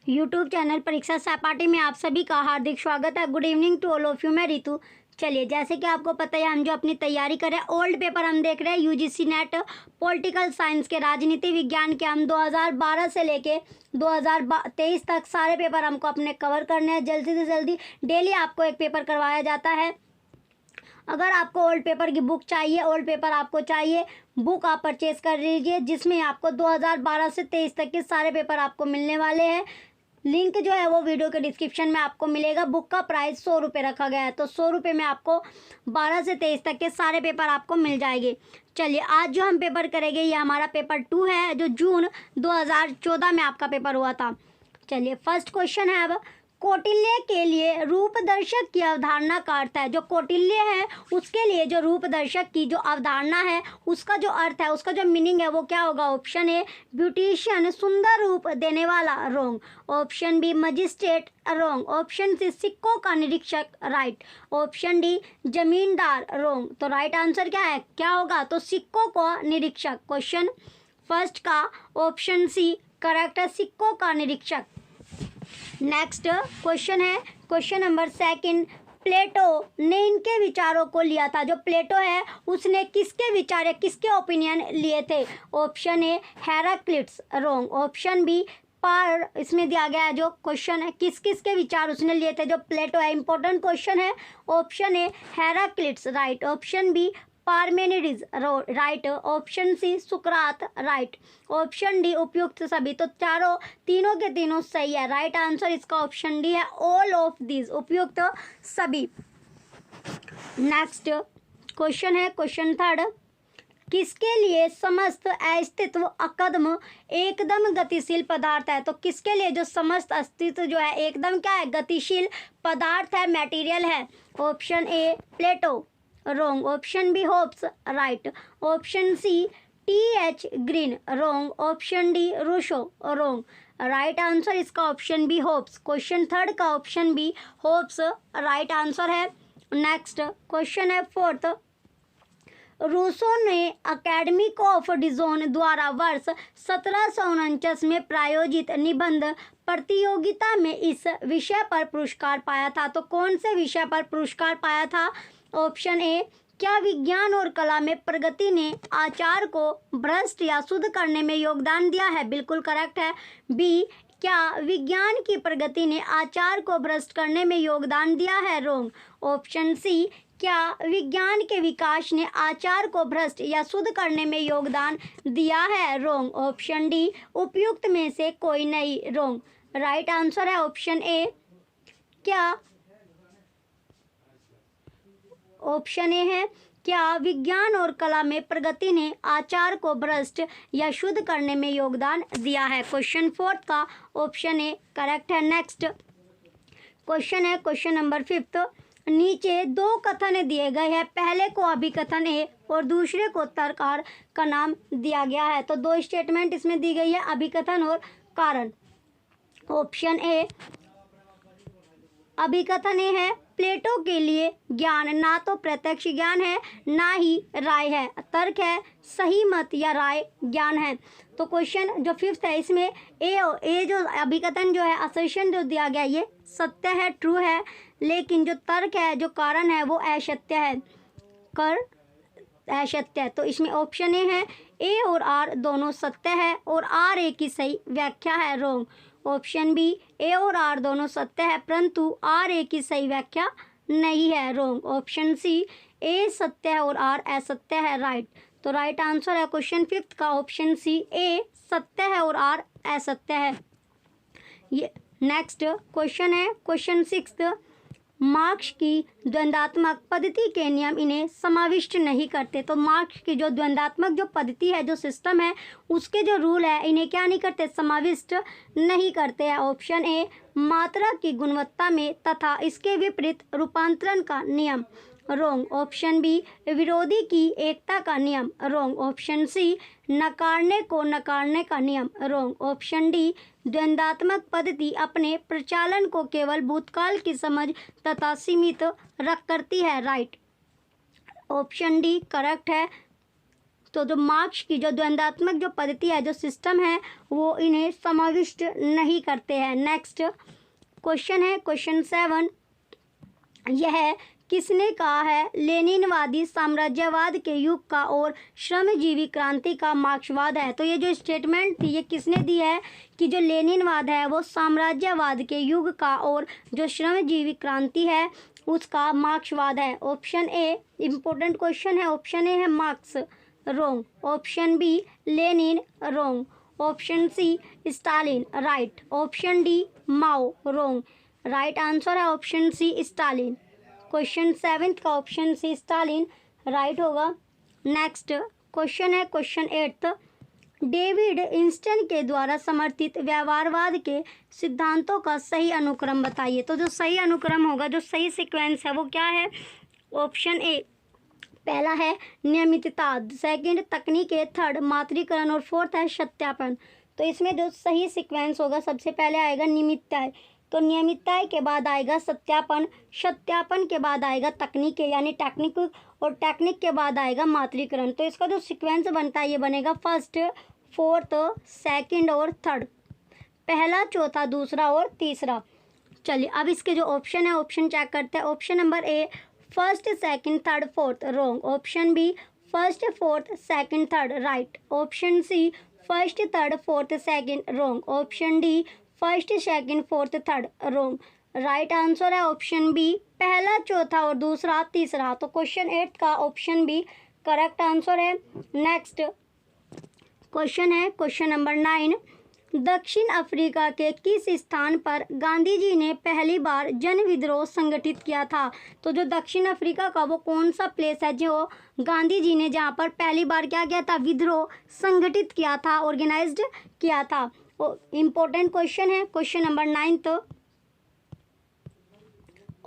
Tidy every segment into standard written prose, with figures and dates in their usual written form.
YouTube channel परीक्षा सहपाठी में आप सभी का हार्दिक स्वागत है। Good evening to all of you. मैं रितु। चलिए, जैसे कि आपको पता है, हम जो अपनी तैयारी कर रहे हैं, ओल्ड पेपर हम देख रहे हैं यूजीसी नेट पॉलिटिकल साइंस के, राजनीति विज्ञान के। हम 2012 से लेके 2023 तक सारे पेपर हमको अपने कवर करने हैं। जल्दी से जल्दी डेली आपको एक पेपर करवाया जाता है। अगर आपको ओल्ड पेपर की बुक चाहिए, ओल्ड पेपर आपको चाहिए, बुक आप परचेज कर लीजिए, जिसमें आपको 2012 से 23 तक के सारे पेपर आपको मिलने वाले हैं। लिंक जो है वो वीडियो के डिस्क्रिप्शन में आपको मिलेगा। बुक का प्राइस 100 रुपये रखा गया है, तो 100 रुपये में आपको 12 से 23 तक के सारे पेपर आपको मिल जाएंगे। चलिए, आज जो हम पेपर करेंगे ये हमारा पेपर 2 है, जो जून 2014 में आपका पेपर हुआ था। चलिए, फर्स्ट क्वेश्चन है अब, कौटिल्य के लिए रूपदर्शक की अवधारणा का अर्थ है। जो कौटिल्य है उसके लिए जो रूपदर्शक की जो अवधारणा है, उसका जो अर्थ है, उसका जो मीनिंग है वो क्या होगा? ऑप्शन ए ब्यूटिशियन, सुंदर रूप देने वाला, wrong. Option B magistrate, wrong. Option C सिक्कों का निरीक्षक, right. Option D zamindar, wrong. तो राइट आंसर क्या है, क्या होगा? तो सिक्कों का निरीक्षक। क्वेश्चन फर्स्ट का ऑप्शन सी करेक्ट है, सिक्कों का निरीक्षक। नेक्स्ट क्वेश्चन है, क्वेश्चन नंबर सेकंड, प्लेटो ने इनके विचारों को लिया था। जो प्लेटो है उसने किसके विचार या किसके ओपिनियन लिए थे? Option A Heraclitus, wrong. Option B पर इसमें दिया गया है जो क्वेश्चन है, किस किस के विचार उसने लिए थे जो प्लेटो है, इंपॉर्टेंट क्वेश्चन है। Option A Heraclitus, right. Option B Parmenides, right. Option C सुकरात, राइट। ऑप्शन डी उपयुक्त सभी। तो तीनों के तीनों सही है। राइट आंसर इसका ऑप्शन डी है, ऑल ऑफ दीज, उपयुक्त सभी। नेक्स्ट क्वेश्चन है, क्वेश्चन थर्ड, किसके लिए समस्त अस्तित्व अकदम एकदम गतिशील पदार्थ है? तो किसके लिए जो समस्त अस्तित्व जो है एकदम क्या है? गतिशील पदार्थ है, मटेरियल है। Option A Plato, wrong. Option B Hobbes, right. Option C T H. Green, wrong. Option D Rousseau, wrong. Right answer इसका option B Hobbes. Question third का option B Hobbes right answer है। नेक्स्ट क्वेश्चन है fourth, Rousseau ने academic of Dijon द्वारा वर्ष 1749 में प्रायोजित निबंध प्रतियोगिता में इस विषय पर पुरस्कार पाया था। तो कौन से विषय पर पुरस्कार पाया था? ऑप्शन ए, क्या विज्ञान और कला में प्रगति ने आचार को भ्रष्ट या शुद्ध करने में योगदान दिया है? बिल्कुल करेक्ट है। बी, क्या विज्ञान की प्रगति ने आचार को भ्रष्ट करने में योगदान दिया है? रॉन्ग। ऑप्शन सी, क्या विज्ञान के विकास ने आचार को भ्रष्ट या शुद्ध करने में योगदान दिया है? रॉन्ग। ऑप्शन डी उपयुक्त में से कोई नहीं, रॉन्ग। राइट आंसर है ऑप्शन ए, क्या ऑप्शन ए है, क्या विज्ञान और कला में प्रगति ने आचार को भ्रष्ट या शुद्ध करने में योगदान दिया है। क्वेश्चन फोर्थ का ऑप्शन ए करेक्ट है। नेक्स्ट क्वेश्चन है, क्वेश्चन नंबर फिफ्थ, नीचे दो कथन दिए गए हैं, पहले को अभिकथन ए और दूसरे को तर्ककार का नाम दिया गया है। तो दो स्टेटमेंट इसमें दी गई है, अभिकथन और कारण। ऑप्शन ए अभिकथन ए है, प्लेटो के लिए ज्ञान ना तो प्रत्यक्ष ज्ञान है ना ही राय है, तर्क है, सही मत या राय ज्ञान है। तो क्वेश्चन जो फिफ्थ है इसमें ए जो अभिकथन जो है, असर्शन जो दिया गया ये सत्य है, ट्रू है, लेकिन जो तर्क है, जो कारण है वो असत्य है, असत्य है। तो इसमें ऑप्शन ए है, ए और आर दोनों सत्य है और आर ए की सही व्याख्या है, रॉन्ग। ऑप्शन बी, ए और आर दोनों सत्य है परंतु आर ए की सही व्याख्या नहीं है, रॉन्ग। ऑप्शन सी, ए सत्य है और आर असत्य है, राइट। तो राइट आंसर है क्वेश्चन फिफ्थ का ऑप्शन सी, ए सत्य है और आर असत्य है। ये नेक्स्ट क्वेश्चन है, क्वेश्चन सिक्स्थ, मार्क्स की द्वंद्वात्मक पद्धति के नियम इन्हें समाविष्ट नहीं करते। तो मार्क्स की जो द्वंद्वात्मक जो पद्धति है, जो सिस्टम है, उसके जो रूल है, इन्हें क्या नहीं करते? समाविष्ट नहीं करते हैं। ऑप्शन ए, मात्रा की गुणवत्ता में तथा इसके विपरीत रूपांतरण का नियम, रॉन्ग। ऑप्शन बी, विरोधी की एकता का नियम, रॉन्ग। ऑप्शन सी, नकारने को नकारने का नियम, रॉन्ग। ऑप्शन डी, द्वंद्वात्मक पद्धति अपने प्रचालन को केवल भूतकाल की समझ तथा सीमित रख करती है, राइट। ऑप्शन डी करेक्ट है, तो जो मार्क्स की जो द्वंद्वात्मक जो पद्धति है, जो सिस्टम है, वो इन्हें समाविष्ट नहीं करते हैं। नेक्स्ट क्वेश्चन है क्वेश्चन 7, यह किसने कहा है लेनिनवादी साम्राज्यवाद के युग का और श्रमजीवी क्रांति का मार्क्सवाद है। तो ये जो स्टेटमेंट थी ये किसने दी है कि जो लेनिनवाद है वो साम्राज्यवाद के युग का और जो श्रमजीवी क्रांति है उसका मार्क्सवाद है। ऑप्शन ए इम्पोर्टेंट क्वेश्चन है, ऑप्शन ए है Marx, wrong. Option B Lenin, wrong. Option C Stalin, right. Option D Mao, wrong. Right answer है ऑप्शन सी स्टालिन। क्वेश्चन 7 का ऑप्शन सी स्टालिन राइट होगा। नेक्स्ट क्वेश्चन है question 8, David Easton के द्वारा समर्थित व्यवहारवाद के सिद्धांतों का सही अनुक्रम बताइए। तो जो सही अनुक्रम होगा, जो सही सीक्वेंस है वो क्या है? ऑप्शन ए पहला है नियमितता, सेकंड तकनीक है, थर्ड मात्रीकरण और फोर्थ है सत्यापन। तो इसमें जो सही सीक्वेंस होगा सबसे पहले आएगा नियमितता, तो नियमितता के बाद आएगा सत्यापन, सत्यापन के बाद आएगा तकनीक यानी टेक्निक और टेक्निक के बाद आएगा मात्रीकरण। तो इसका जो सीक्वेंस बनता है ये बनेगा फर्स्ट, फोर्थ, सेकंड और थर्ड, पहला, चौथा, दूसरा और तीसरा। चलिए अब इसके जो ऑप्शन है ऑप्शन चेक करते हैं। Option number A first, second, third, fourth, wrong. Option B first, fourth, second, third, right. Option C first, third, fourth, second, wrong. Option D first, second, fourth, third, wrong. Right answer है option B पहला, चौथा और दूसरा, तीसरा। तो question 8 का option B correct answer है। Next question है क्वेश्चन नंबर 9, दक्षिण अफ्रीका के किस स्थान पर गांधी जी ने पहली बार जन विद्रोह संगठित किया था? तो जो दक्षिण अफ्रीका का वो कौन सा प्लेस है जो गांधी जी ने जहाँ पर पहली बार क्या किया था? विद्रोह संगठित किया था, ऑर्गेनाइज्ड किया था। इम्पोर्टेंट क्वेश्चन है क्वेश्चन नंबर 9। तो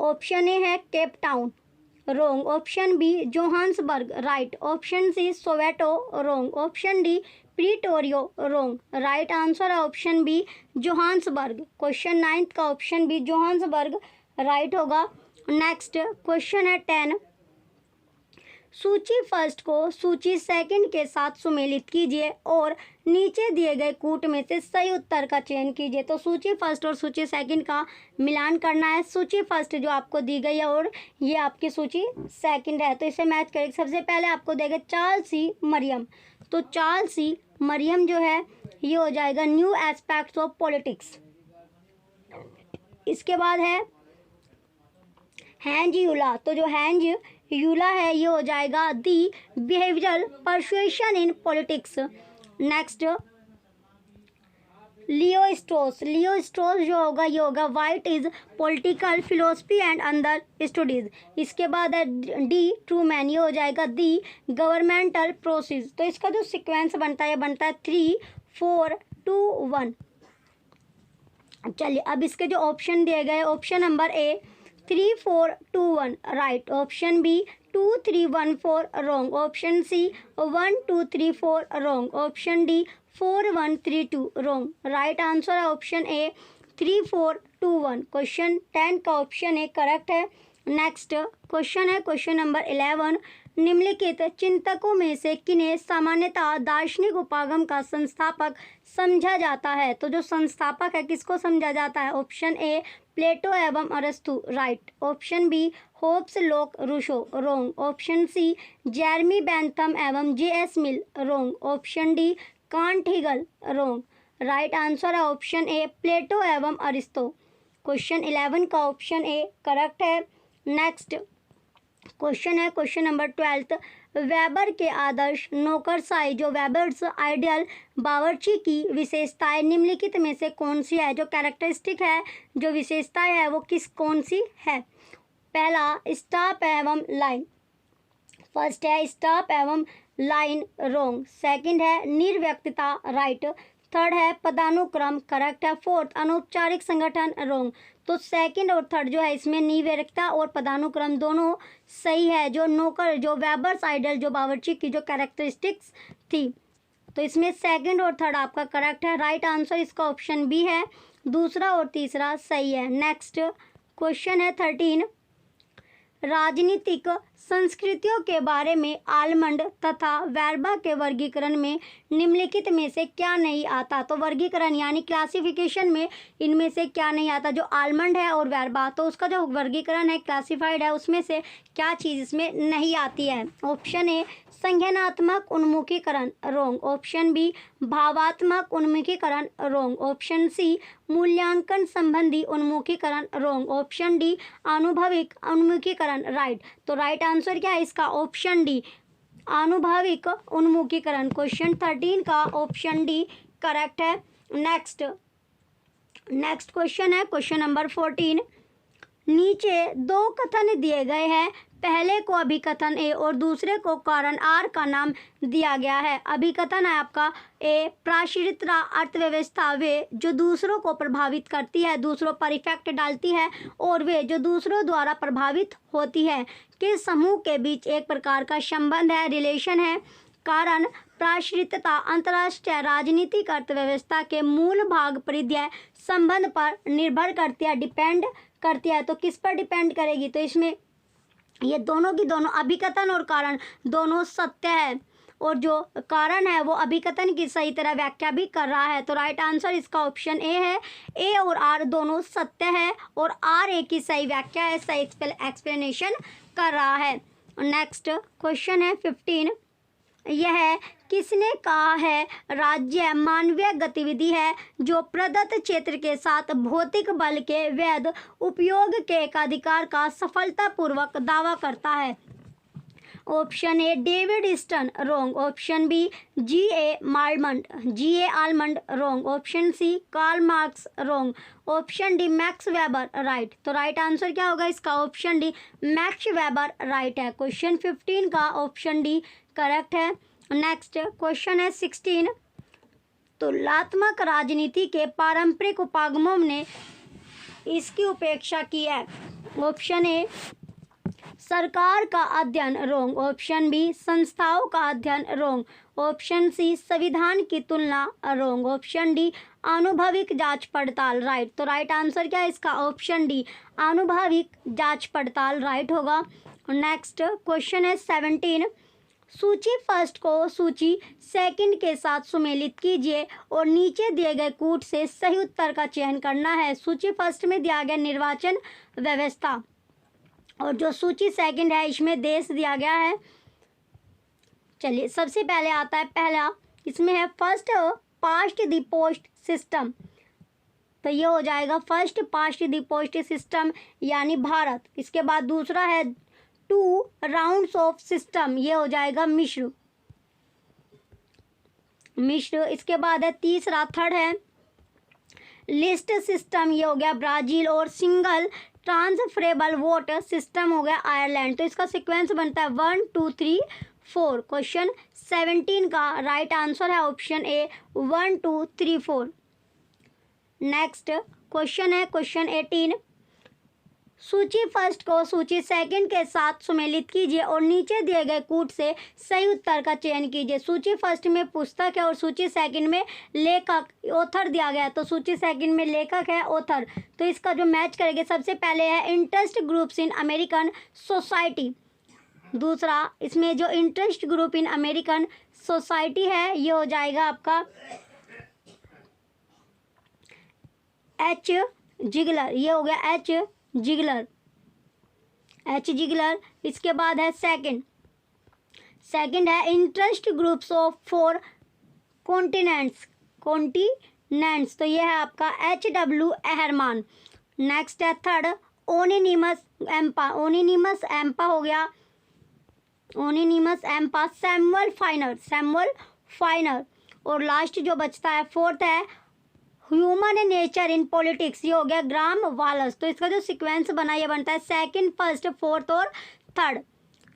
ऑप्शन ए है Cape Town, wrong. Option B Johannesburg, right. Option C Soweto, wrong. Option D Pretoria, wrong. Right answer है ऑप्शन बी जोहान्सबर्ग। क्वेश्चन 9 का ऑप्शन बी जोहान्सबर्ग राइट होगा। Next question है 10, सूची first को सूची second के साथ सुमेलित कीजिए और नीचे दिए गए कूट में से सही उत्तर का चयन कीजिए। तो सूची फर्स्ट और सूची सेकंड का मिलान करना है। सूची फर्स्ट जो आपको दी गई है और ये आपकी सूची सेकंड है, तो इसे मैच करेंगे। सबसे पहले आपको देगा चार्ल्स सी मरियम, तो चार्ल्स सी मरियम जो है ये हो जाएगा न्यू एस्पेक्ट्स ऑफ पॉलिटिक्स। इसके बाद है हैंज यूला, तो जो हैंज यूला है ये हो जाएगा the behavioural persuasion in politics. Next Leo Strauss, Leo Strauss जो होगा ये होगा what is political philosophy and other studies. इसके बाद है डी ट्रूमैन, ये हो जाएगा दी गवर्नमेंटल प्रोसेस। तो इसका जो सीक्वेंस बनता है 3, 4, 2, 1। चलिए अब इसके जो ऑप्शन दिए गए, option number A 3, 4, 2, 1 right. Option B 2, 3, 1, 4 wrong. Option C 1, 2, 3, 4 wrong. Option D 4, 1, 3, 2 wrong. Right answer है ऑप्शन ए 3, 4, 2, 1। क्वेश्चन 10 का ऑप्शन ए करेक्ट है। नेक्स्ट क्वेश्चन है क्वेश्चन नंबर 11, निम्नलिखित चिंतकों में से किन्हें सामान्यतः दार्शनिक उपागम का संस्थापक समझा जाता है? तो जो संस्थापक है किसको समझा जाता है? ऑप्शन ए प्लेटो एवं अरस्तु, right. Option B Hobbes, Locke, Rousseau, wrong. Option C Jeremy Bentham एवं J S. Mill, wrong. Option D Kant, Hegel, wrong. Right answer है ऑप्शन ए प्लेटो एवं अरिस्तो। क्वेश्चन 11 का ऑप्शन ए करेक्ट है। Next question है question number 12, Weber के आदर्श नौकरशाही जो वेबर्स आइडियल बावर्ची की विशेषताएं निम्नलिखित में से कौन सी है? जो कैरेक्टरिस्टिक है, जो विशेषताएं है वो कौन सी है? पहला स्टॉप एवं लाइन, फर्स्ट है स्टॉप एवं लाइन, रोंग। सेकंड है निर्व्यक्तता, राइट। थर्ड है पदानुक्रम, करेक्ट है। फोर्थ अनौपचारिक संगठन, रोंग। तो सेकंड और थर्ड जो है इसमें निर्व्यक्तता और पदानुक्रम दोनों सही है। जो नौकर जो वेबर्स आइडल जो बावर्ची की जो कैरेक्टरिस्टिक्स थी, तो इसमें सेकंड और थर्ड आपका करेक्ट है। राइट आंसर इसका ऑप्शन बी है, दूसरा और तीसरा सही है। नेक्स्ट क्वेश्चन है 13, राजनीतिक संस्कृतियों के बारे में आलमंड तथा वेरबा के वर्गीकरण में निम्नलिखित में से क्या नहीं आता। तो वर्गीकरण यानी क्लासिफिकेशन में इनमें से क्या नहीं आता। जो आलमंड है और वेरबा, तो उसका जो वर्गीकरण है क्लासिफाइड है, उसमें से क्या चीज़ इसमें नहीं आती है। ऑप्शन ए संज्ञानात्मक उन्मुखीकरण रोंग। ऑप्शन बी भावात्मक उन्मुखीकरण रोंग। ऑप्शन सी मूल्यांकन संबंधी उन्मुखीकरण रोंग। ऑप्शन डी आनुभविक उन्मुखीकरण राइट। तो राइट आंसर क्या है इसका? ऑप्शन डी आनुभविक उन्मुखीकरण। क्वेश्चन 13 का ऑप्शन डी करेक्ट है। नेक्स्ट क्वेश्चन है क्वेश्चन नंबर 14। नीचे दो कथन दिए गए हैं, पहले को अभिकथन ए और दूसरे को कारण आर का नाम दिया गया है। अभिकथन है आपका ए प्राश्रिता अर्थव्यवस्था वे जो दूसरों को प्रभावित करती है, दूसरों पर इफेक्ट डालती है, और वे जो दूसरों द्वारा प्रभावित होती है के समूह के बीच एक प्रकार का संबंध है, रिलेशन है। कारण प्राश्रितता अंतर्राष्ट्रीय राजनीतिक अर्थव्यवस्था के मूल भाग परिधीय संबंध पर निर्भर करती है, डिपेंड करती है। तो किस पर डिपेंड करेगी? तो इसमें ये दोनों की दोनों अभिकथन और कारण दोनों सत्य है, और जो कारण है वो अभिकथन की सही तरह व्याख्या भी कर रहा है। तो राइट आंसर इसका ऑप्शन ए है। ए और आर दोनों सत्य है और आर ए की सही व्याख्या है, सही एक्सप्लेनेशन कर रहा है। नेक्स्ट क्वेश्चन है 15। यह किसने कहा है राज्य मानवीय गतिविधि है जो प्रदत्त क्षेत्र के साथ भौतिक बल के वैध उपयोग के एकाधिकार का सफलतापूर्वक दावा करता है। Option A David Stern wrong. Option B G A Almond wrong. Option C Karl Marx wrong. Option D Max Weber right. तो राइट आंसर क्या होगा इसका? Option D Max Weber right है। क्वेश्चन 15 का ऑप्शन डी करेक्ट है। Next question है 16। तुलनात्मक राजनीति के पारंपरिक उपागमों ने इसकी उपेक्षा की है। ऑप्शन ए सरकार का अध्ययन रोंग। ऑप्शन बी संस्थाओं का अध्ययन रोंग। ऑप्शन सी संविधान की तुलना रोंग। ऑप्शन डी आनुभविक जांच पड़ताल राइट। तो राइट आंसर क्या है इसका? ऑप्शन डी आनुभविक जांच पड़ताल राइट होगा। नेक्स्ट क्वेश्चन है 17। सूची फर्स्ट को सूची सेकंड के साथ सुमेलित कीजिए और नीचे दिए गए कूट से सही उत्तर का चयन करना है। सूची फर्स्ट में दिया गया निर्वाचन व्यवस्था, और जो सूची सेकंड है इसमें देश दिया गया है। चलिए सबसे पहले आता है पहला, इसमें है first past the post system. तो ये हो जाएगा first past the post system यानी भारत। इसके बाद दूसरा है 2 राउंड्स ऑफ सिस्टम, ये हो जाएगा मिस्र। इसके बाद है तीसरा थर्ड है लिस्ट सिस्टम, ये हो गया ब्राजील। और सिंगल ट्रांसफरेबल वोट सिस्टम हो गया आयरलैंड। तो इसका सीक्वेंस बनता है 1 2 3 4। क्वेश्चन 17 का राइट आंसर है ऑप्शन ए 1 2 3 4। नेक्स्ट क्वेश्चन है क्वेश्चन 18। सूची फर्स्ट को सूची सेकंड के साथ सुमेलित कीजिए और नीचे दिए गए कूट से सही उत्तर का चयन कीजिए। सूची फर्स्ट में पुस्तक है और सूची सेकंड में लेखक ऑथर दिया गया है। तो सूची सेकंड में लेखक है ऑथर, तो इसका जो मैच करेंगे सबसे पहले है interest groups in American society. दूसरा इसमें जो interest group in American society है ये हो जाएगा आपका एच जिगलर, ये हो गया एच जिगलर। इसके बाद है सेकंड है इंटरेस्ट ग्रुप्स ऑफ 4 कॉन्टिनेंट्स, तो ये है आपका HW एहरमान। नेक्स्ट है थर्ड ओनिनिमस एम्पा हो गया सैमुअल फाइनर। और लास्ट जो बचता है फोर्थ है ह्यूमन नेचर इन पॉलिटिक्स, ये हो गया ग्राम वालस। तो इसका जो सीक्वेंस बना ये बनता है सेकंड फर्स्ट फोर्थ और थर्ड।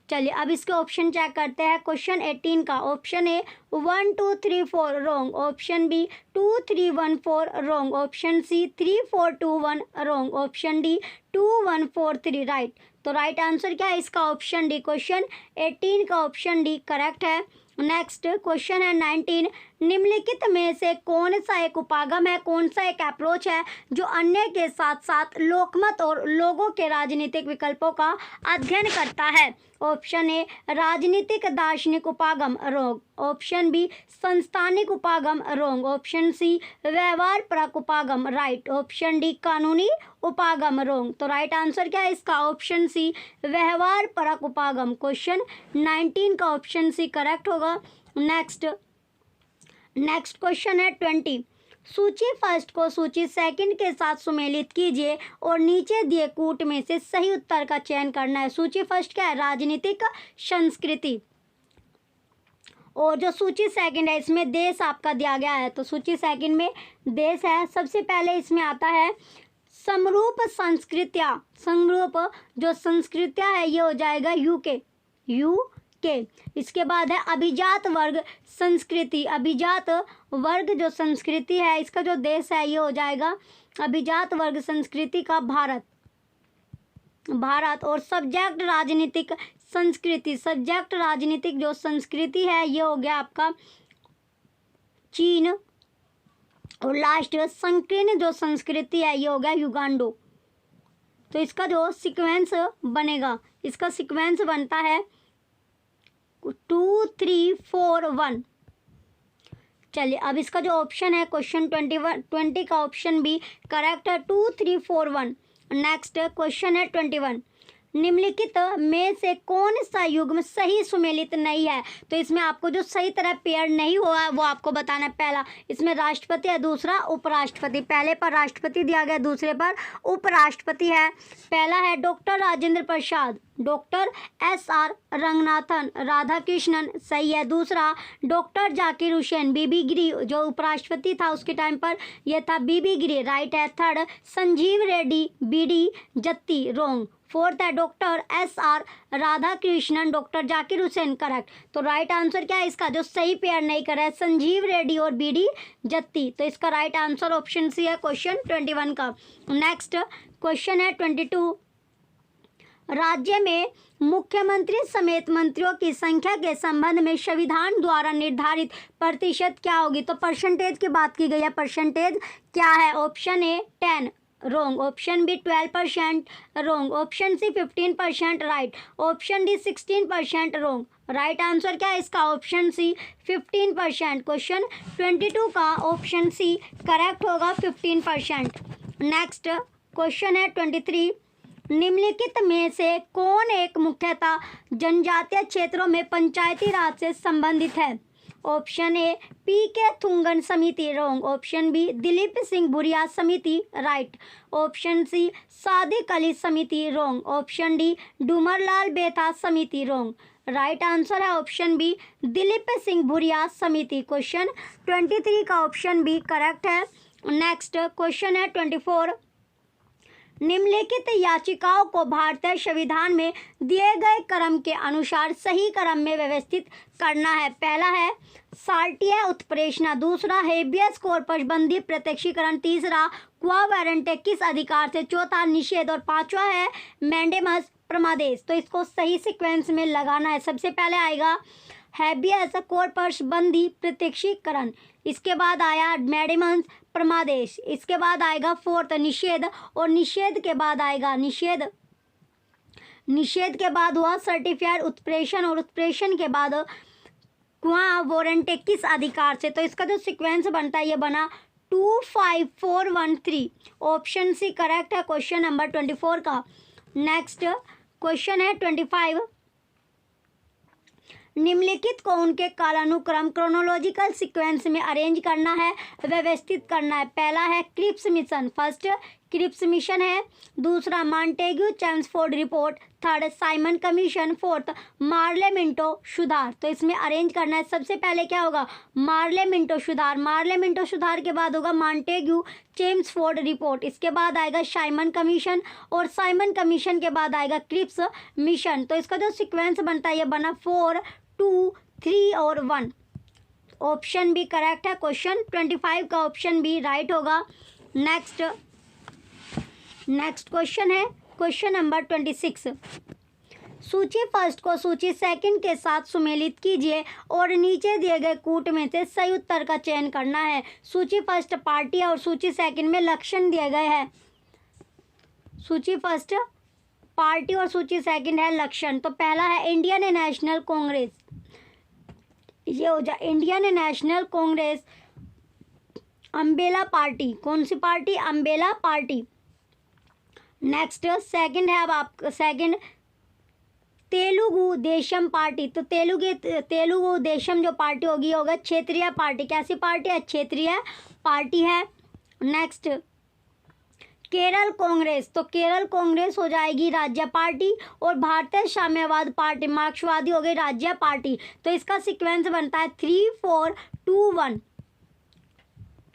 चलिए अब इसके ऑप्शन चेक करते हैं। क्वेश्चन 18 का option A 1 2 3 4 wrong. Option B 2 3 1 4 wrong. Option C 3 4 2 1 wrong. Option D 2 1 4 3 right. तो राइट आंसर क्या है इसका? Option D. क्वेश्चन 18 का ऑप्शन डी करेक्ट है। नेक्स्ट क्वेश्चन है 19। निम्नलिखित में से कौन सा एक उपागम है, कौन सा एक अप्रोच है जो अन्य के साथ साथ लोकमत और लोगों के राजनीतिक विकल्पों का अध्ययन करता है? ऑप्शन ए राजनीतिक दार्शनिक उपागम रॉन्ग, ऑप्शन बी संस्थानिक उपागम रॉन्ग, ऑप्शन सी व्यवहार परक उपागम राइट, ऑप्शन डी कानूनी उपागम रॉन्ग। तो राइट आंसर क्या है इसका? ऑप्शन सी व्यवहार परक उपागम। क्वेश्चन 19 का ऑप्शन सी करेक्ट होगा। नेक्स्ट क्वेश्चन है 20। सूची फर्स्ट को सूची सेकंड के साथ सुमेलित कीजिए और नीचे दिए कूट में से सही उत्तर का चयन करना है। सूची फर्स्ट क्या है? राजनीतिक संस्कृति। और जो सूची सेकंड है इसमें देश आपका दिया गया है, तो सूची सेकंड में देश है। सबसे पहले इसमें आता है समरूप संस्कृतियाँ। समरूप जो संस्कृतियाँ है ये हो जाएगा यूके। इसके बाद है अभिजात वर्ग संस्कृति। अभिजात वर्ग जो संस्कृति है इसका जो देश है ये हो जाएगा अभिजात वर्ग संस्कृति का भारत। और सब्जेक्ट राजनीतिक संस्कृति। सब्जेक्ट राजनीतिक जो संस्कृति है ये हो गया आपका चीन। और लास्ट संकीर्ण जो संस्कृति है ये हो गया युगांडो। तो इसका जो सीक्वेंस बनेगा, इसका सीक्वेंस बनता है 2 3 4 1। चलिए अब इसका जो ऑप्शन है क्वेश्चन 20 का ऑप्शन बी करेक्ट है 2 3 4 1। नेक्स्ट क्वेश्चन है 21। निम्नलिखित में से कौन सा युग्म सही सुमेलित नहीं है? तो इसमें आपको जो सही तरह पेयर नहीं हुआ है वो आपको बताना है। पहला इसमें राष्ट्रपति है, दूसरा उपराष्ट्रपति। पहले पर राष्ट्रपति दिया गया, दूसरे पर उपराष्ट्रपति है। पहला है doctor Rajendra Prasad, doctor SR Ranganathan, Radhakrishnan, सही है। दूसरा डॉक्टर जाकिर हुसैन, बीबी गिरी, जो उपराष्ट्रपति था उसके टाइम पर यह था बीबी गिरी, राइट है। Third Sanjeeva Reddy, BD Jatti, wrong. Fourth है doctor SR Radhakrishnan, doctor Zakir Hussain, correct. तो राइट आंसर क्या है इसका? जो सही पेयर नहीं कर रहा है संजीव रेड्डी और BD जत्ती। तो इसका राइट आंसर ऑप्शन सी है क्वेश्चन 21 का। नेक्स्ट क्वेश्चन है 22। राज्य में मुख्यमंत्री समेत मंत्रियों की संख्या के संबंध में संविधान द्वारा निर्धारित प्रतिशत क्या होगी? तो परसेंटेज की बात की गई है। परसेंटेज क्या है? Option A 10 wrong, option B 12% wrong, option C 15% right, option D 16% wrong. Right answer क्या है इसका? Option C 15%। क्वेश्चन 22 का ऑप्शन सी करेक्ट होगा 15%। नेक्स्ट क्वेश्चन है 23। निम्नलिखित में से कौन एक मुख्यतः जनजातीय क्षेत्रों में पंचायती राज से संबंधित है? ऑप्शन ए PK थुंगन समिति, wrong, option B Dilip Singh Bhuria समिति, right, option C Sadiq Ali समिति, wrong, option D Dumarlal Baitha समिति, रॉन्ग। राइट आंसर है ऑप्शन बी दिलीप सिंह भुरिया समिति। क्वेश्चन 23 का ऑप्शन बी करेक्ट है। नेक्स्ट क्वेश्चन है 24। निम्नलिखित याचिकाओं को भारतीय संविधान में दिए गए क्रम के अनुसार सही क्रम में व्यवस्थित करना है। पहला है साल्टिया उत्प्रेषणा, दूसरा हेबियस कॉर्पस बंदी प्रत्यक्षीकरण, तीसरा क्वा वारंटे किस अधिकार से, चौथा निषेध और पांचवा है मैंडेमस प्रमादेश। तो इसको सही सीक्वेंस में लगाना है। सबसे पहले आएगा हेबियस कॉर्पस बंदी प्रत्यक्षीकरण, इसके बाद आया मैंडेमस प्रमादेश, इसके बाद आएगा फोर्थ निषेध, और निषेध के बाद आएगा निषेध के बाद हुआ सर्टिफाइड उत्प्रेषण, और उत्प्रेषण के बाद क्वा वारंटे किस अधिकार से। तो इसका जो सीक्वेंस बनता है ये बना 2 5 4 1 3। ऑप्शन सी करेक्ट है क्वेश्चन नंबर 24 का। नेक्स्ट क्वेश्चन है 25। निम्नलिखित को उनके कालानुक्रम क्रोनोलॉजिकल सीक्वेंस में अरेंज करना है, व्यवस्थित करना है। पहला है Cripps Mission, first Cripps Mission है, दूसरा Montagu Chelmsford report, third Simon Commission, fourth Morley Minto सुधार। तो इसमें अरेंज करना है। सबसे पहले क्या होगा? मार्ले मिंटो सुधार, मार्ले मिंटो सुधार के बाद होगा मॉन्टेग्यू चेम्सफोर्ड रिपोर्ट, इसके बाद आएगा साइमन कमीशन, और साइमन कमीशन के बाद आएगा क्रिप्स मिशन। तो इसका जो सीक्वेंस बनता है ये बना 4 2 3 और 1। ऑप्शन बी करेक्ट है। क्वेश्चन 25 का ऑप्शन बी राइट होगा। नेक्स्ट क्वेश्चन है क्वेश्चन नंबर 26। सूची फर्स्ट को सूची सेकंड के साथ सुमेलित कीजिए और नीचे दिए गए कूट में से सही उत्तर का चयन करना है। सूची फर्स्ट पार्टी और सूची सेकंड में लक्षण दिए गए हैं। सूची फर्स्ट पार्टी और सूची सेकंड है लक्षण। तो पहला है इंडियन नेशनल कांग्रेस, ये हो जाए Indian National Congress umbrella party. कौन सी पार्टी? Umbrella party. नेक्स्ट सेकंड है अब आप सेकंड तेलुगु देशम पार्टी। तो तेलुगु देशम जो पार्टी होगी होगा क्षेत्रीय पार्टी। कैसी पार्टी है? क्षेत्रीय पार्टी है। नेक्स्ट केरल कांग्रेस। तो केरल कांग्रेस हो जाएगी राज्य पार्टी और भारतीय साम्यवाद पार्टी मार्क्सवादी हो गई राज्य पार्टी। तो इसका सीक्वेंस बनता है 3 4 2 1।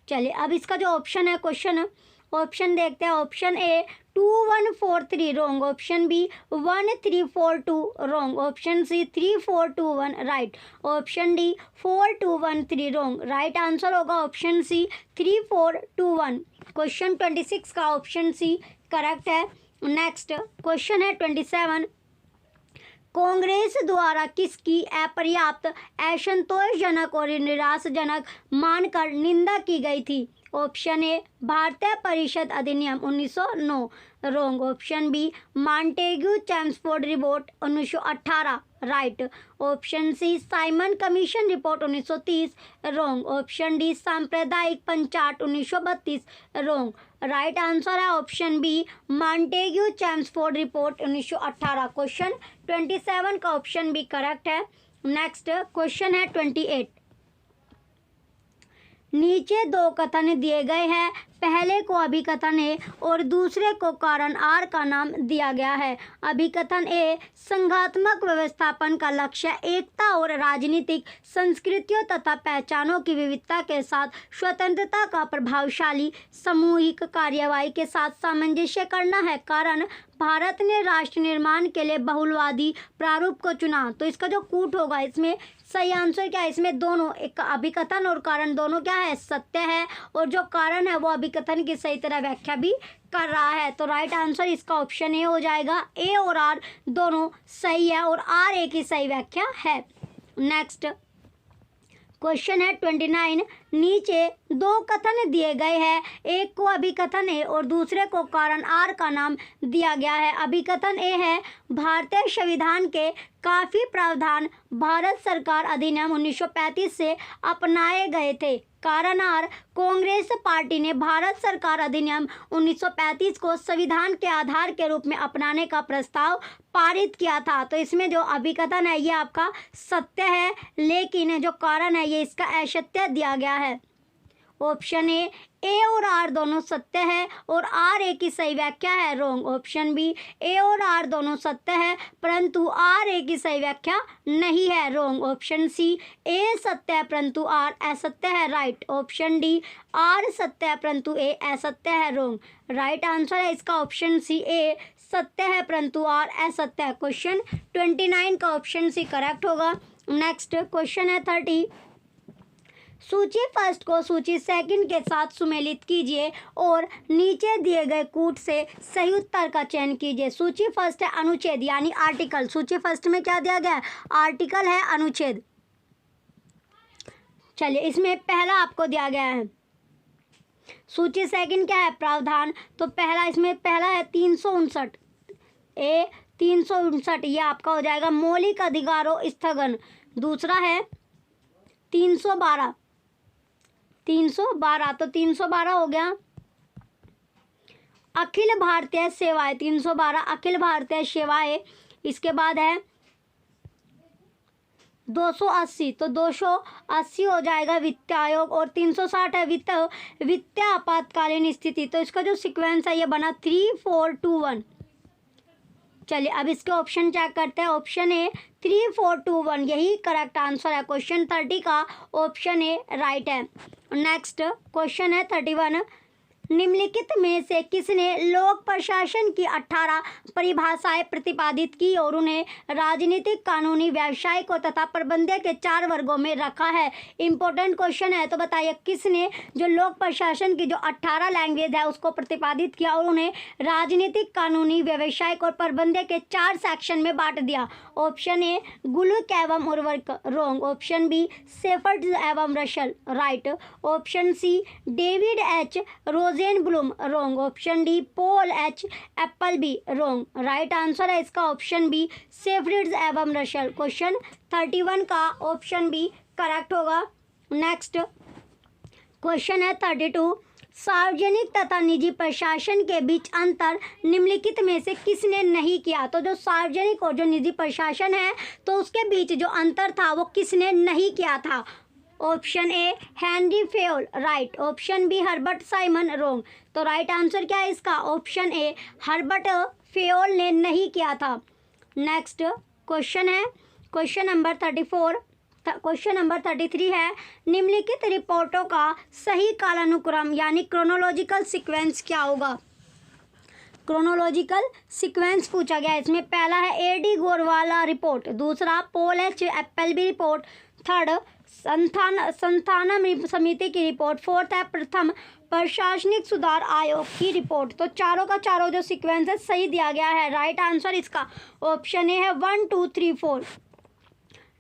चलिए अब इसका जो ऑप्शन है क्वेश्चन ऑप्शन देखते हैं। Option A 2 1 4 3 wrong, option B 1 3 4 2 wrong, option C 3 4 2 1 right, option D 4 2 1 3 wrong. Right answer होगा ऑप्शन सी 3 4 2 1। क्वेश्चन 26 का ऑप्शन सी करेक्ट है। नेक्स्ट क्वेश्चन है 27, कांग्रेस द्वारा किसकी अपर्याप्त, असंतोषजनक और निराशाजनक मानकर निंदा की गई थी? ऑप्शन ए भारतीय परिषद अधिनियम 1909 wrong, option B Montagu Chelmsford report 1918 right, option C Simon Commission report 1930 wrong, option D सांप्रदायिक पंचाट 1932 रॉन्ग। राइट आंसर है option B Montagu Chelmsford report 1918। Question 27 का ऑप्शन बी करेक्ट है। नेक्स्ट क्वेश्चन है 28, नीचे दो कथन दिए गए हैं, पहले को अभिकथन ए और दूसरे को कारण आर का नाम दिया गया है। अभिकथन ए संघात्मक व्यवस्थापन का लक्ष्य एकता और राजनीतिक संस्कृतियों तथा पहचानों की विविधता के साथ स्वतंत्रता का प्रभावशाली सामूहिक कार्यवाही के साथ सामंजस्य करना है। कारण भारत ने राष्ट्र निर्माण के लिए बहुलवादी प्रारूप को चुना। तो इसका जो कूट होगा इसमें सही आंसर क्या है? इसमें दोनों एक अभिकथन और कारण दोनों क्या है? सत्य है, और जो कारण है वो अभिकथन की सही तरह व्याख्या भी कर रहा है। तो राइट आंसर इसका ऑप्शन ए हो जाएगा। ए और आर दोनों सही है और आर ए की सही व्याख्या है। नेक्स्ट क्वेश्चन है 29, नीचे दो कथन दिए गए हैं, एक को अभिकथन ए और दूसरे को कारण आर का नाम दिया गया है। अभिकथन ए है भारतीय संविधान के काफी प्रावधान भारत सरकार अधिनियम 1935 से अपनाए गए थे। कारण आर कांग्रेस पार्टी ने भारत सरकार अधिनियम 1935 को संविधान के आधार के रूप में अपनाने का प्रस्ताव पारित किया था। तो इसमें जो अभिकथन है ये आपका सत्य है, लेकिन जो कारण है ये इसका असत्य दिया गया है। ऑप्शन ए और आर दोनों सत्य है और आर ए की सही व्याख्या है रॉन्ग, ऑप्शन बी ए और आर दोनों सत्य है परंतु आर ए की सही व्याख्या नहीं है रॉन्ग, ऑप्शन सी ए सत्य है परंतु आर असत्य है राइट, ऑप्शन डी आर सत्य है परंतु ए असत्य है रॉन्ग। राइट आंसर है इसका ऑप्शन सी ए सत्य है परंतु आर असत्य है। क्वेश्चन 29 का ऑप्शन सी करेक्ट होगा। नेक्स्ट क्वेश्चन है 30, सूची फर्स्ट को सूची सेकंड के साथ सुमेलित कीजिए और नीचे दिए गए कूट से सही उत्तर का चयन कीजिए। सूची फर्स्ट है अनुच्छेद यानी आर्टिकल। सूची फर्स्ट में क्या दिया गया है? आर्टिकल है अनुच्छेद। चलिए इसमें पहला आपको दिया गया है। सूची सेकंड क्या है? प्रावधान। तो पहला इसमें पहला है 359 ए 359, ये आपका हो जाएगा मौलिक अधिकारों स्थगन। दूसरा है 312 तो 312 हो गया अखिल भारतीय सेवाएं, 312 अखिल भारतीय सेवाएं। इसके बाद है 280 तो 280 हो जाएगा वित्त आयोग, और 360 है वित्तीय आपातकालीन स्थिति। तो इसका जो सीक्वेंस है ये बना 3 4 2 1। चलिए अब इसके ऑप्शन चेक करते हैं। ऑप्शन ए 3 4 2 1 यही करेक्ट आंसर है। क्वेश्चन 30 का ऑप्शन ए राइट है। नेक्स्ट क्वेश्चन है 31, निम्नलिखित में से किसने लोक प्रशासन की 18 परिभाषाएं प्रतिपादित की और उन्हें राजनीतिक, कानूनी, व्यावसायिक तथा प्रबंधन के 4 वर्गों में रखा है? इंपॉर्टेंट क्वेश्चन है। तो बताइए किसने जो लोक प्रशासन की जो 18 लैंग्वेज है उसको प्रतिपादित किया और उन्हें राजनीतिक, कानूनी, व्यावसायिक और प्रबंधन के 4 सेक्शन में बांट दिया? ऑप्शन ए गुलुक एवं उर्वरक रॉन्ग, ऑप्शन बी सेफर्ड एवं Russell right, option C David H Rosenbloom wrong, option D Paul H Appleby wrong. Right answer है इसका ऑप्शन बी सेफ्रिड्स एवं रशल। क्वेश्चन 31 का ऑप्शन बी करेक्ट होगा। Next question है 32, सार्वजनिक तथा निजी प्रशासन के बीच अंतर निम्नलिखित में से किसने नहीं किया। तो जो सार्वजनिक और जो निजी प्रशासन है तो उसके बीच जो अंतर था वो किसने नहीं किया था। Option A Henri Fayol right, option B Herbert Simon wrong. तो राइट आंसर क्या है इसका ऑप्शन ए हर्बर्ट फेयोल ने नहीं किया था। नेक्स्ट क्वेश्चन है क्वेश्चन नंबर 34, क्वेश्चन नंबर 33 है, निम्नलिखित रिपोर्टों का सही कालानुक्रम यानी क्रोनोलॉजिकल सीक्वेंस क्या होगा। क्रोनोलॉजिकल सीक्वेंस पूछा गया। इसमें पहला है एडी गोरवाला रिपोर्ट, दूसरा Paul H Appleby report, third Sansthanam समिति की रिपोर्ट, फोर्थ है प्रथम प्रशासनिक सुधार आयोग की रिपोर्ट। तो चारों का चारों जो सीक्वेंस है सही दिया गया है। राइट आंसर इसका ऑप्शन ए है 1 2 3 4।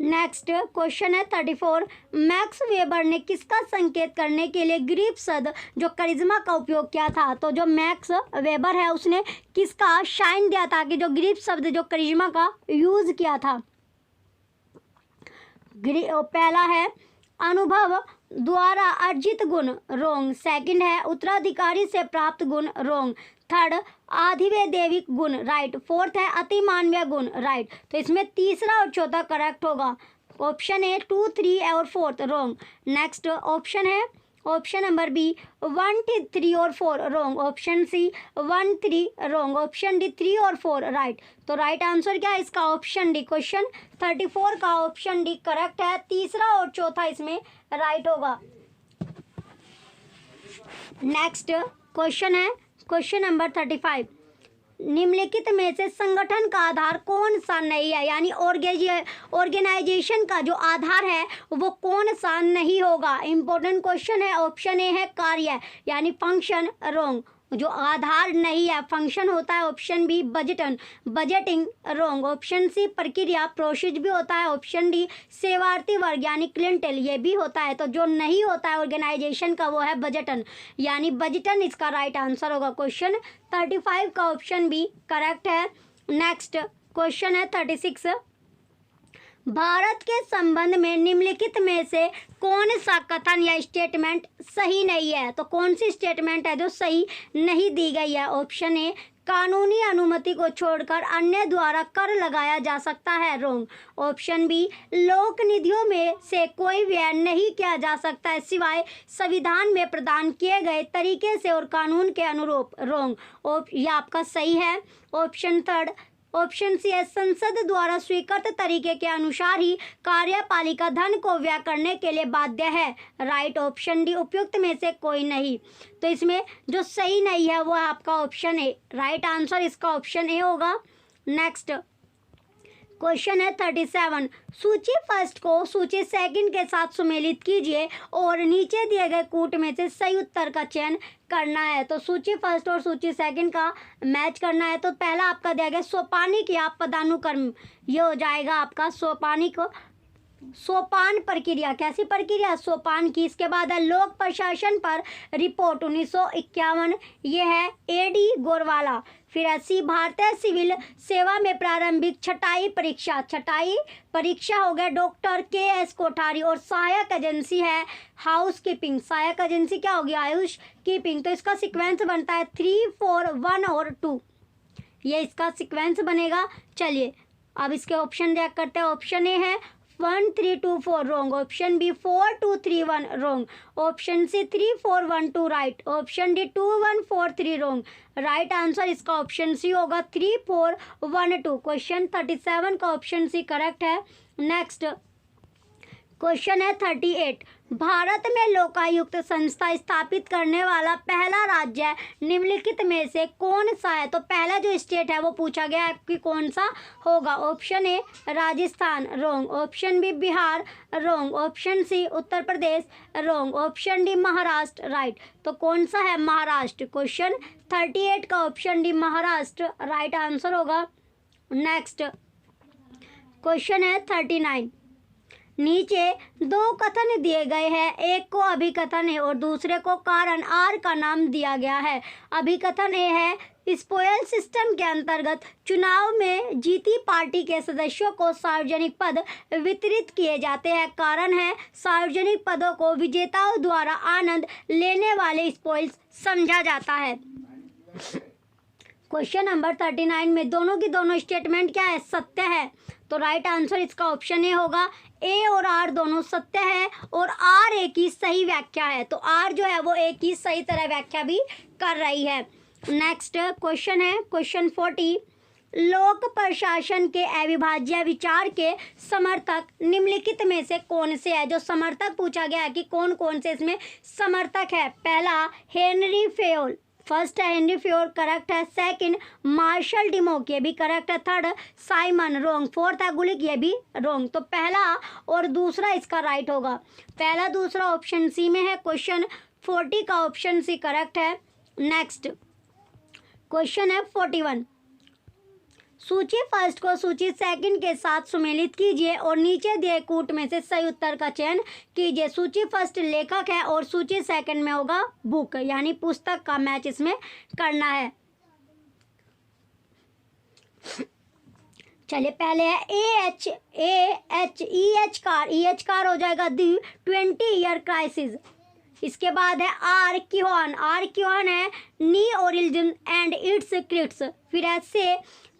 नेक्स्ट क्वेश्चन है 34, मैक्स वेबर ने किसका संकेत करने के लिए ग्रीक शब्द जो करिश्मा का उपयोग किया था। तो जो मैक्स वेबर है उसने किसका शाइन दिया था कि जो ग्रीक शब्द जो करिश्मा का यूज किया था। पहला है अनुभव द्वारा अर्जित गुण रोंग, सेकंड है उत्तराधिकारी से प्राप्त गुण रोंग, थर्ड आधिवैदेविक गुण राइट, फोर्थ है अतिमानवीय गुण राइट। तो इसमें तीसरा और चौथा करेक्ट होगा। ऑप्शन ए 2 3 और 4 रोंग। नेक्स्ट ऑप्शन है ऑप्शन नंबर बी 1 3 और 4 रोंग, ऑप्शन सी 1 3 रोंग, ऑप्शन डी 3 और 4 राइट। तो राइट आंसर क्या है इसका ऑप्शन डी। क्वेश्चन 34 का ऑप्शन डी करेक्ट है, तीसरा और चौथा इसमें राइट होगा। नेक्स्ट क्वेश्चन है क्वेश्चन नंबर 35, निम्नलिखित में से संगठन का आधार कौन सा नहीं है यानी ऑर्गेनाइजेशन का जो आधार है वो कौन सा नहीं होगा। इंपॉर्टेंट क्वेश्चन है। ऑप्शन ए है कार्य यानी फंक्शन रोंग, जो आधार नहीं है फंक्शन होता है। ऑप्शन बी बजटिंग रोंग, ऑप्शन सी प्रक्रिया प्रोसेस भी होता है, ऑप्शन डी सेवार्थी वर्ग यानी क्लिंटल ये भी होता है। तो जो नहीं होता है ऑर्गेनाइजेशन का वो है बजटन यानी बजटन इसका राइट आंसर होगा। क्वेश्चन 35 का ऑप्शन बी करेक्ट है। नेक्स्ट क्वेश्चन है 36, भारत के संबंध में निम्नलिखित में से कौन सा कथन या स्टेटमेंट सही नहीं है। तो कौन सी स्टेटमेंट है जो सही नहीं दी गई है। ऑप्शन ए कानूनी अनुमति को छोड़कर अन्य द्वारा कर लगाया जा सकता है रोंग, ऑप्शन बी लोक निधियों में से कोई व्यय नहीं किया जा सकता है सिवाय संविधान में प्रदान किए गए तरीके से और कानून के अनुरूप रोंग, ये आपका सही है। ऑप्शन थर्ड ऑप्शन सी है संसद द्वारा स्वीकृत तरीके के अनुसार ही कार्यपालिका धन को व्यय करने के लिए बाध्य है राइट, ऑप्शन डी उपयुक्त में से कोई नहीं। तो इसमें जो सही नहीं है वो आपका ऑप्शन ए, राइट आंसर इसका ऑप्शन ए होगा। नेक्स्ट क्वेश्चन है 37, सूची फर्स्ट को सूची सेकंड के साथ सुमेलित कीजिए और नीचे दिए गए कूट में से सही उत्तर का चयन करना है। तो सूची फर्स्ट और सूची सेकंड का मैच करना है। तो पहला आपका दिया गया सोपानिक या पदानुक्रम, ये हो जाएगा आपका सोपानिक सोपान प्रक्रिया। कैसी प्रक्रिया सोपान की। इसके बाद है लोक प्रशासन पर रिपोर्ट 1951, ये है एडी गोरवाला। फिर है सी भारतीय सिविल सेवा में प्रारंभिक छटाई परीक्षा हो गया डॉक्टर KS कोठारी। और सहायक एजेंसी है हाउस कीपिंग, सहायक एजेंसी क्या होगी हाउस कीपिंग। तो इसका सीक्वेंस बनता है 3 4 1 और 2, ये इसका सीक्वेंस बनेगा। चलिए अब इसके ऑप्शन चेक करते हैं। ऑप्शन ए है 1 3 2 4 wrong, option B 4 2 3 1 wrong, option C 3 4 1 2 right, option D 2 1 4 3 wrong. Right answer इसका ऑप्शन सी होगा 3 4 1 2। क्वेश्चन 37 का ऑप्शन सी करेक्ट है। नेक्स्ट क्वेश्चन है 38, भारत में लोकायुक्त संस्था स्थापित करने वाला पहला राज्य निम्नलिखित में से कौन सा है। तो पहला जो स्टेट है वो पूछा गया है कि कौन सा होगा। Option A Rajasthan wrong, option B Bihar wrong, option C Uttar Pradesh wrong, option D Maharashtra right. तो कौन सा है महाराष्ट्र। क्वेश्चन 38 का option D Maharashtra right answer होगा। नेक्स्ट क्वेश्चन है 39, नीचे दो कथन दिए गए हैं, एक को अभिकथन है और दूसरे को कारण आर का नाम दिया गया है। अभिकथन ए है, स्पोयल सिस्टम के अंतर्गत चुनाव में जीती पार्टी के सदस्यों को सार्वजनिक पद वितरित किए जाते हैं। कारण है, सार्वजनिक पदों को विजेताओं द्वारा आनंद लेने वाले स्पोइल्स समझा जाता है। क्वेश्चन नंबर 39 में दोनों की दोनों स्टेटमेंट क्या है, सत्य है। तो राइट आंसर इसका ऑप्शन ए होगा, ए और आर दोनों सत्य है और आर ए की सही व्याख्या है। तो आर जो है वो ए की सही तरह व्याख्या भी कर रही है। नेक्स्ट क्वेश्चन है क्वेश्चन 40, लोक प्रशासन के अविभाज्य विचार के समर्थक निम्नलिखित में से कौन से है। जो समर्थक पूछा गया है कि कौन कौन से इसमें समर्थक है। पहला हेनरी फेयोल, फर्स्ट है हेनरी फेयोल, करेक्ट है। सेकंड मार्शल डिमोक, ये भी करेक्ट है। थर्ड साइमन, रोंग। फोर्थ है गुलिक, ये भी रोंग। तो पहला और दूसरा इसका राइट होगा। पहला दूसरा ऑप्शन सी में है। क्वेश्चन 40 का ऑप्शन सी करेक्ट है। नेक्स्ट क्वेश्चन है 41, सूची फर्स्ट को सूची सेकंड के साथ सुमेलित कीजिए और नीचे दिए कूट में से सही उत्तर का चयन कीजिए। सूची फर्स्ट लेखक है और सूची सेकंड में होगा बुक, यानी पुस्तक का मैच इसमें करना है। चलिए पहले है EH कार हो जाएगा दी 20 ईयर क्राइसिस। इसके बाद है आर क्योहन है neorealism and its critics. फिर है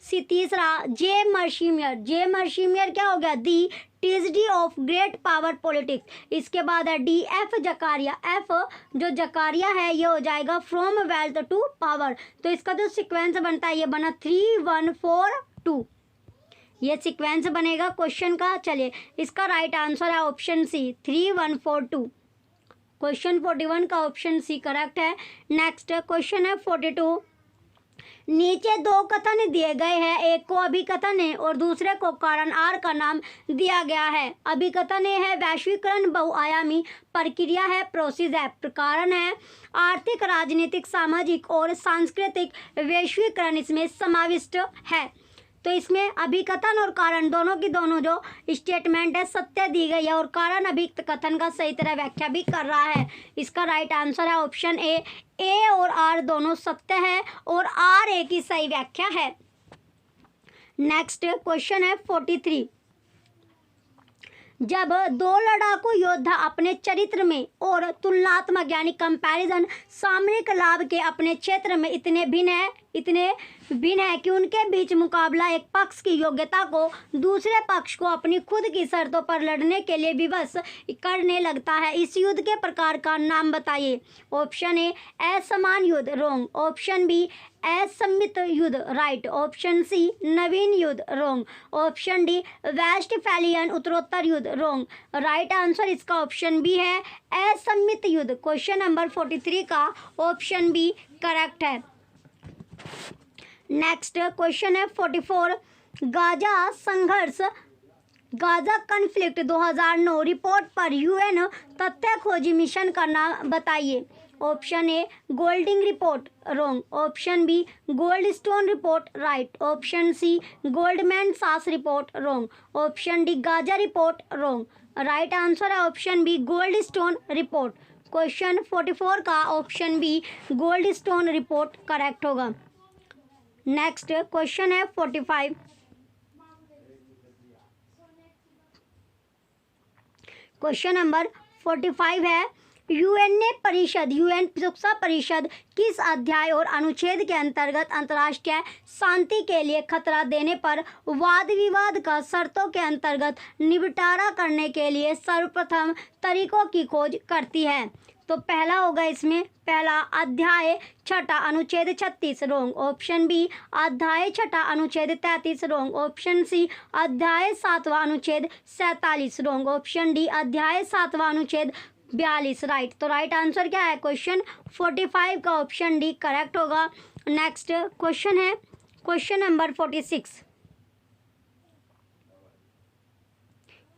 सी तीसरा जे मर्शिमियर क्या हो गया, the tragedy of great power politics. इसके बाद है डी एफ जकारिया, एफ जो जकारिया है ये हो जाएगा फ्रॉम वेल्थ टू पावर। तो इसका जो सिक्वेंस बनता है ये बना 3 1 4 2, ये सिक्वेंस बनेगा क्वेश्चन का। चलिए इसका राइट आंसर है ऑप्शन सी 3 1 4 2। क्वेश्चन 41 का ऑप्शन सी करेक्ट है। नेक्स्ट क्वेश्चन है 42, नीचे दो कथन दिए गए हैं, एक को अभिकथन है और दूसरे को कारण आर का नाम दिया गया है। अभिकथन ए है वैश्वीकरण बहुआयामी प्रक्रिया है, प्रोसेस है। कारण है आर्थिक, राजनीतिक, सामाजिक और सांस्कृतिक वैश्वीकरण इसमें समाविष्ट है। तो इसमें अभिकथन और कारण दोनों की दोनों जो स्टेटमेंट है सत्य दी गई है और कारण अभिकथन का सही तरह व्याख्या भी कर रहा है। इसका राइट आंसर है ऑप्शन ए और आर दोनों सत्य है और आर ए की सही व्याख्या है। नेक्स्ट क्वेश्चन है 43, जब दो लड़ाकू योद्धा अपने चरित्र में और तुलनात्मक यानी कंपैरिजन सामरिक लाभ के अपने क्षेत्र में इतने भिन्न है कि उनके बीच मुकाबला एक पक्ष की योग्यता को दूसरे पक्ष को अपनी खुद की शर्तों पर लड़ने के लिए विवश करने लगता है, इस युद्ध के प्रकार का नाम बताइए। ऑप्शन ए असमान युद्ध, रोंग। ऑप्शन बी असम्मित युद्ध, राइट। ऑप्शन सी नवीन युद्ध, रोंग। ऑप्शन डी वेस्टफैलियन उत्तरोत्तर युद्ध, रोंग। राइट आंसर इसका ऑप्शन बी है असम्मित युद्ध। क्वेश्चन नंबर 43 का ऑप्शन बी करेक्ट है। नेक्स्ट क्वेश्चन है 44, गाजा कन्फ्लिक्ट 2009 रिपोर्ट पर यूएन तथ्य खोजी मिशन का नाम बताइए। Option A Golding report, wrong. Option B Goldstone report, right. Option C Goldman Sachs report, wrong. Option D Gaza report, wrong. Right answer है option B Goldstone report. Question 44 का option B Goldstone report correct होगा। Next question है 45, question number 45 है UN सुरक्षा परिषद किस अध्याय और अनुच्छेद के अंतर्गत अंतर्राष्ट्रीय शांति के लिए खतरा देने पर वाद विवाद का शर्तों के अंतर्गत निपटारा करने के लिए सर्वप्रथम तरीकों की खोज करती है। तो पहला होगा इसमें, पहला अध्याय 6 अनुच्छेद 36, रोंग। ऑप्शन बी अध्याय 6 अनुच्छेद 33, रोंग। ऑप्शन सी अध्याय 7 अनुच्छेद 47, रोंग। ऑप्शन डी अध्याय 7 अनुच्छेद 42, राइट। तो राइट आंसर क्या है क्वेश्चन 45 का ऑप्शन डी करेक्ट होगा। नेक्स्ट क्वेश्चन है क्वेश्चन नंबर 46,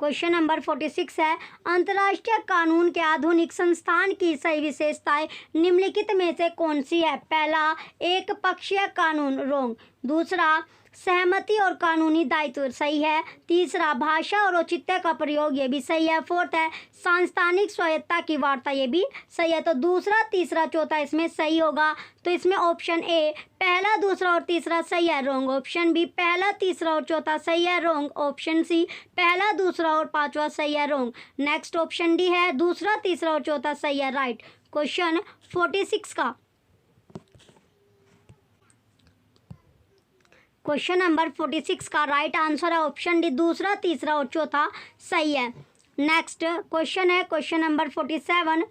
क्वेश्चन नंबर 46 है अंतर्राष्ट्रीय कानून के आधुनिक संस्थान की सही विशेषताएं निम्नलिखित में से कौन सी है। पहला एक पक्षीय कानून, रोंग। दूसरा सहमति और कानूनी दायित्व सही है। तीसरा, भाषा और औचित्य का प्रयोग, ये भी सही है। फोर्थ है सांस्थानिक स्वायत्तता की वार्ता, ये भी सही है। तो दूसरा, तीसरा, चौथा इसमें सही होगा। तो इसमें ऑप्शन ए पहला, दूसरा और तीसरा सही है, रॉन्ग। ऑप्शन बी पहला, तीसरा और चौथा सही है, रॉन्ग। ऑप्शन सी पहला, दूसरा और पांचवा सही है, रॉन्ग। नेक्स्ट ऑप्शन डी है दूसरा, तीसरा और चौथा सही है, राइट। क्वेश्चन 46 का क्वेश्चन नंबर 46 का राइट आंसर है ऑप्शन डी, दूसरा, तीसरा और चौथा सही है। नेक्स्ट क्वेश्चन है क्वेश्चन नंबर 47।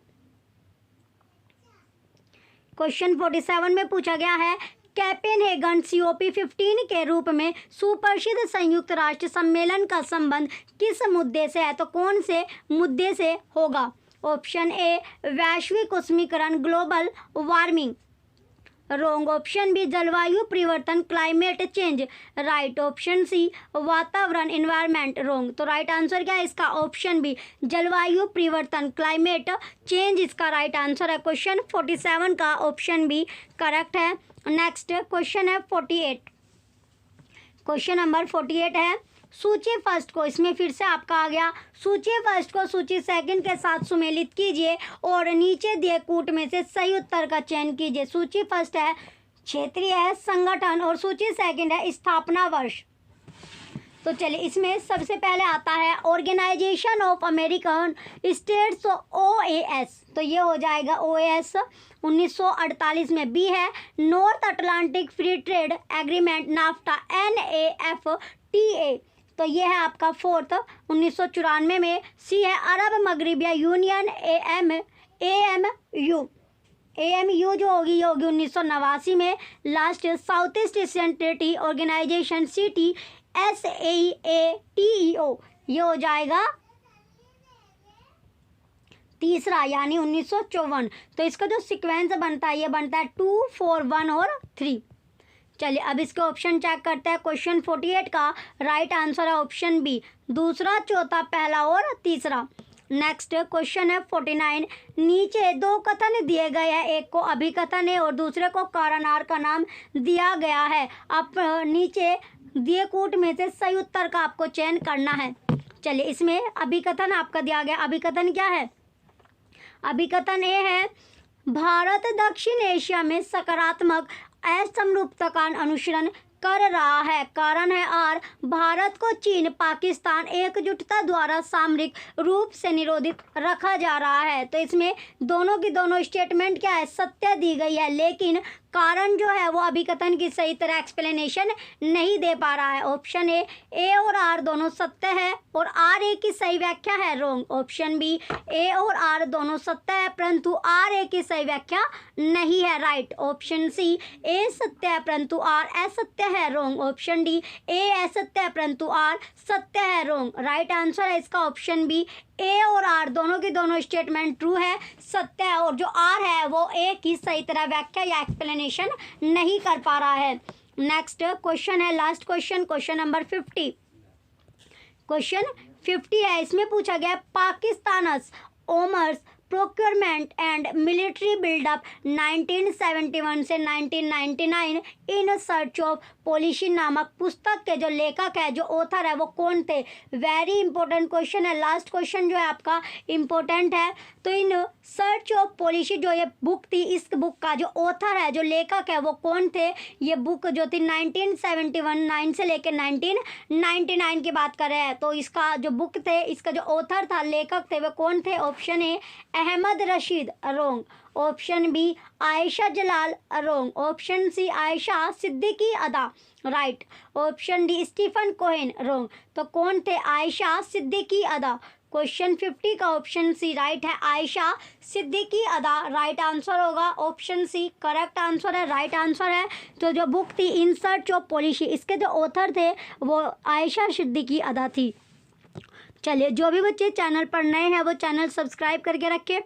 क्वेश्चन 47 में पूछा गया है कोपेनहेगन COP15 के रूप में सुप्रसिद्ध संयुक्त राष्ट्र सम्मेलन का संबंध किस मुद्दे से है? तो कौन से मुद्दे से होगा? ऑप्शन ए वैश्विक उष्मीकरण, global warming, wrong. Option B जलवायु परिवर्तन, climate change, right. Option C वातावरण, इन्वायरमेंट, रॉन्ग। तो राइट आंसर क्या है इसका? ऑप्शन बी जलवायु परिवर्तन, क्लाइमेट चेंज इसका राइट आंसर है। क्वेश्चन 47 का ऑप्शन बी करेक्ट है। नेक्स्ट क्वेश्चन है 48। क्वेश्चन नंबर 48 है सूची फर्स्ट को, इसमें फिर से आपका आ गया, सूची फर्स्ट को सूची सेकंड के साथ सुमेलित कीजिए और नीचे दिए कूट में से सही उत्तर का चयन कीजिए। सूची फर्स्ट है क्षेत्रीय है संगठन और सूची सेकंड है स्थापना वर्ष। तो चलिए इसमें सबसे पहले आता है organisation of American States, OAS, तो ये हो जाएगा OAS 1948 में। बी है north Atlantic free trade agreement, NAFTA, NAFTA, तो ये है आपका फोर्थ 1994 में। सी है अरब मगरबिया यूनियन, AMU जो होगी ये होगी 1989 में। Last South East Asian treaty organisation, SAATEO, ये हो जाएगा तीसरा यानी 1954। तो इसका जो सीक्वेंस बनता है ये बनता है 2, 4, 1 और 3। चलिए अब इसके ऑप्शन चेक करते हैं। क्वेश्चन 48 का राइट आंसर है ऑप्शन बी, दूसरा, चौथा, पहला और तीसरा। नेक्स्ट क्वेश्चन है 49। नीचे दो कथन दिए गए हैं, एक को अभिकथन है और दूसरे को कारणआर का नाम दिया गया है। अब नीचे दिए कूट में से सही उत्तर का आपको चयन करना है। चलिए इसमें अभिकथन आपका दिया गया, अभिकथन क्या है? अभिकथन ए है भारत दक्षिण एशिया में सकारात्मक असमरूपता का अनुसरण कर रहा है। कारण है आर, भारत को चीन, पाकिस्तान एकजुटता द्वारा सामरिक रूप से निरोधित रखा जा रहा है। तो इसमें दोनों की दोनों स्टेटमेंट क्या है? सत्य दी गई है, लेकिन कारण जो है वो अभिकथन की सही तरह एक्सप्लेनेशन नहीं दे पा रहा है। ऑप्शन ए और आर दोनों सत्य है और आर ए की सही व्याख्या है, रॉन्ग। ऑप्शन बी ए और आर दोनों सत्य है परंतु आर ए की सही व्याख्या नहीं है, राइट। ऑप्शन सी ए सत्य है परंतु आर असत्य है, रॉन्ग। ऑप्शन डी ए असत्य है परंतु आर सत्य है, रॉन्ग। राइट आंसर है इसका ऑप्शन बी, ए और आर दोनों की दोनों स्टेटमेंट ट्रू है, सत्य है, और जो आर है वो ए की सही तरह व्याख्या या एक्सप्लेनेशन नहीं कर पा रहा है। नेक्स्ट क्वेश्चन है last question, question number 50। Question 50 है, इसमें पूछा गया पाकिस्तान ओमर्स प्रोक्योरमेंट एंड मिलिट्री बिल्डअप 1971 से 1999 इन सर्च ऑफ पॉलिसी नामक पुस्तक के जो लेखक है, जो ऑथर है, वो कौन थे? वेरी इंपॉर्टेंट क्वेश्चन है, लास्ट क्वेश्चन जो है आपका इम्पोर्टेंट है। तो इन सर्च ऑफ पॉलिसी जो ये बुक थी, इस बुक का जो ऑथर है, जो लेखक है, वो कौन थे? ये बुक जो थी 1971 से लेकर 1999 की बात कर रहे हैं। तो इसका जो बुक थे, इसका जो ऑथर था, लेखक थे, वो कौन थे? Option A Ahmed Rashid, wrong. Option B Ayesha Jalal, wrong. Option C Ayesha Siddiqa Agha, right. Option D Stephen Cohen, wrong. तो कौन थे? आयशा सिद्दीकी अदा। क्वेश्चन 50 का ऑप्शन सी राइट है, आयशा सिद्दीकी अदा राइट आंसर होगा। ऑप्शन सी करेक्ट आंसर है, राइट आंसर है। तो जो बुक थी इन सर्च ऑफ पॉलिसी, इसके जो ऑथर थे वो आयशा सिद्दीकी अदा थी। चलिए जो भी बच्चे चैनल पर नए हैं वो चैनल सब्सक्राइब करके रखें।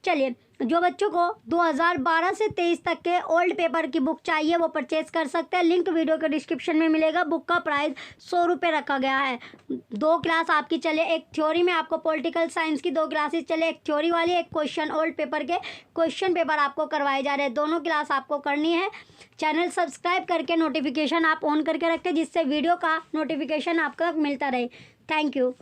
चलिए जो बच्चों को 2012 से 23 तक के ओल्ड पेपर की बुक चाहिए वो परचेज कर सकते हैं। लिंक वीडियो के डिस्क्रिप्शन में मिलेगा। बुक का प्राइस 100 रुपये रखा गया है। 2 क्लास आपकी चले, एक थ्योरी में आपको पॉलिटिकल साइंस की 2 क्लासेस चले, एक थ्योरी वाली, एक क्वेश्चन ओल्ड पेपर के क्वेश्चन पेपर आपको करवाए जा रहे हैं। दोनों क्लास आपको करनी है। चैनल सब्सक्राइब करके नोटिफिकेशन आप ऑन करके रखें, जिससे वीडियो का नोटिफिकेशन आपको मिलता रहे। Thank you.